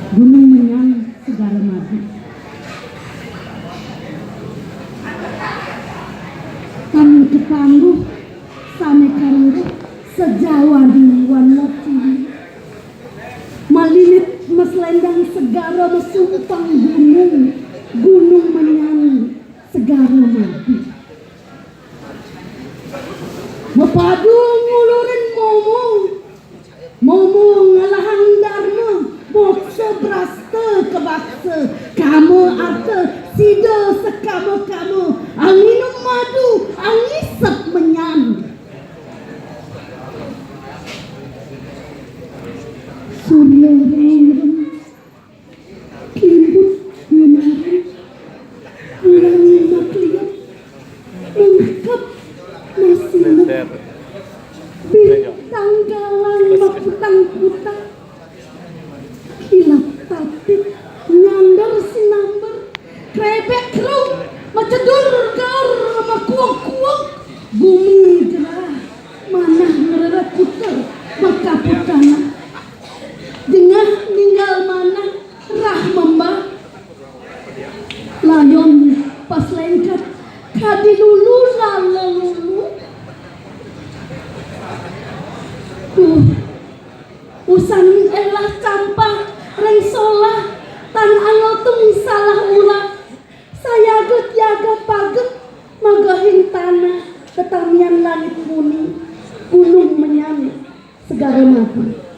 Gunung Menyang Segara Madu. Kami ketangguh sane karuruh sejawa di wanwati malinit meslendang segara mesumpang gunung Menyang Segara Madu. Mepadu ngulurin momo ngalahang dharma boksa brasta kebaksa kama arta sida sekama anginum madu angisep menyan surya rem kimbut menari ulang makliat mengkap masih bintang galang maputang-putang hilap tatip nyandar sinamber krebek keruk macedur gar makuang-kuang bumi gerah manah ngererat puter makaputana jengah ninggal manah rah membah layon pas lengkat kadilulu lalelulu usan elah campah rengsolah tan alotung salah ulah sayaget yaga paget magahin tanah ketamian langit muni gunung Menyang Segara Madu.